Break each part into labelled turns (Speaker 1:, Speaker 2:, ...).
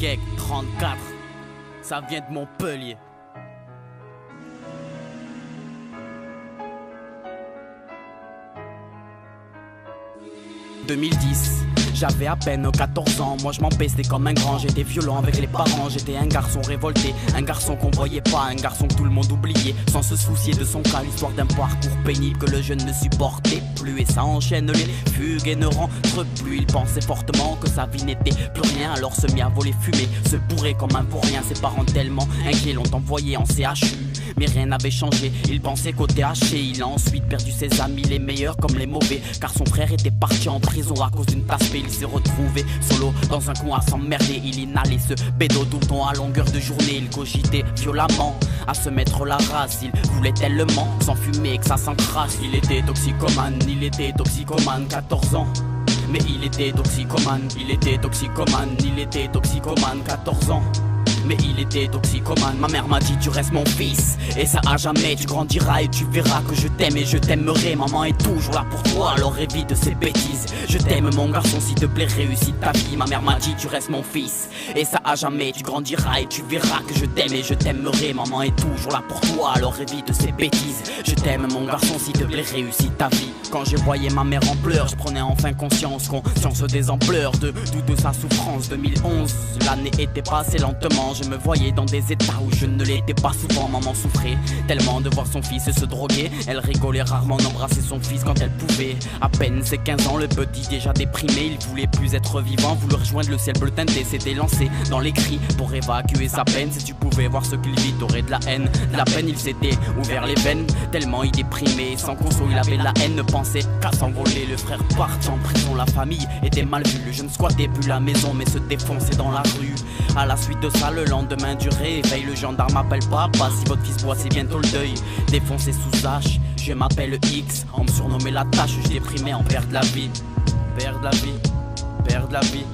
Speaker 1: Cake 34, ça vient de Montpellier. « 2010, j'avais à peine 14 ans, moi je m'empestais comme un grand, j'étais violent avec les parents, j'étais un garçon révolté, un garçon qu'on voyait pas, un garçon que tout le monde oubliait, sans se soucier de son cas, l'histoire d'un parcours pénible que le jeune ne supportait plus, et ça enchaîne les fugues et ne rentre plus, il pensait fortement que sa vie n'était plus rien, alors se mit à voler fumer, se bourrer comme un vaurien, ses parents tellement inquiets l'ont envoyé en CHU. Mais rien n'avait changé, il pensait qu'au THC. Il a ensuite perdu ses amis, les meilleurs comme les mauvais, car son frère était parti en prison à cause d'une tasse P. Il s'est retrouvé solo dans un coin à s'emmerder. Il inhalait ce bédo tout le temps à longueur de journée. Il cogitait violemment à se mettre la race. Il voulait tellement s'enfumer que ça s'encrasse. Il était toxicomane, 14 ans. Mais il était toxicomane, 14 ans. Mais il était toxicomane. Ma mère m'a dit tu restes mon fils, et ça à jamais. Tu grandiras et tu verras que je t'aime et je t'aimerai. Maman est toujours là pour toi, alors évite ces bêtises. Je t'aime mon garçon, s'il te plaît réussis ta vie. Ma mère m'a dit tu restes mon fils, et ça à jamais. Tu grandiras et tu verras que je t'aime et je t'aimerai. Maman est toujours là pour toi, alors évite ces bêtises. Je t'aime mon garçon, s'il te plaît réussis ta vie. Quand je voyais ma mère en pleurs, je prenais enfin conscience des ampleurs de sa souffrance. 2011, l'année était passée lentement. Je me voyais dans des états où je ne l'étais pas souvent. Maman souffrait tellement de voir son fils se droguer. Elle rigolait rarement d'embrasser son fils quand elle pouvait. À peine ses 15 ans, le petit déjà déprimé. Il voulait plus être vivant, voulait rejoindre le ciel bleu teinté. S'était lancé dans les cris pour évacuer sa peine. Si tu pouvais voir ce qu'il vit, t'aurais de la haine. De la peine, il s'était ouvert les veines, tellement il déprimait. Sans console, il avait la haine, ne pensait qu'à s'envoler. Le frère parti en prison, la famille était mal vue. Le jeune squattait plus la maison mais se défonçait dans la rue. À la suite de ça, le lendemain du réveil, le gendarme m'appelle papa. Si votre fils boit, c'est bientôt le deuil. Défoncé sous H, je m'appelle X. On me surnommait la tâche, je déprimais en perdre la vie. Perdre la vie, perdre la vie,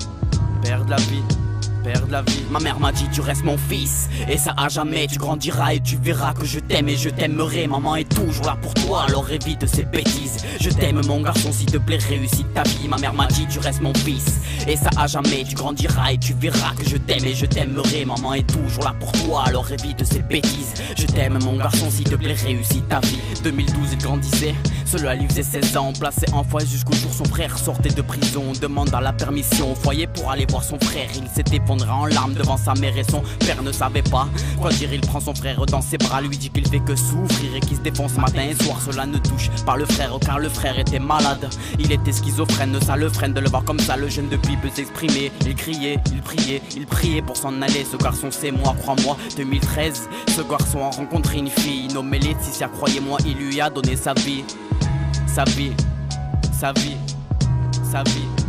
Speaker 1: perdre la vie, perdre la vie. Ma mère m'a dit tu restes mon fils, et ça à jamais. Tu grandiras et tu verras que je t'aime et je t'aimerai. Maman est toujours là pour toi, alors évite ces bêtises. Je t'aime mon garçon, s'il te plaît réussis ta vie. Ma mère m'a dit tu restes mon fils, et ça à jamais. Tu grandiras et tu verras que je t'aime et je t'aimerai. Maman est toujours là pour toi, alors évite ces bêtises. Je t'aime mon garçon, s'il te plaît réussis ta vie. 2012 il grandissait, cela lui faisait 16 ans. Placé en foyer jusqu'au jour son frère sortait de prison. Demanda la permission au foyer pour aller voir son frère. Il s'était en larmes devant sa mère et son père ne savait pas quoi dire. Il prend son frère dans ses bras, lui dit qu'il fait que souffrir et qu'il se défonce matin et soir. Cela ne touche pas le frère car le frère était malade. Il était schizophrène, ça le freine de le voir comme ça. Le jeune depuis peut s'exprimer. Il criait, il priait pour s'en aller. Ce garçon c'est moi, crois-moi. 2013, ce garçon a rencontré une fille nommée Laetitia. Croyez-moi, il lui a donné sa vie. Sa vie, sa vie, sa vie.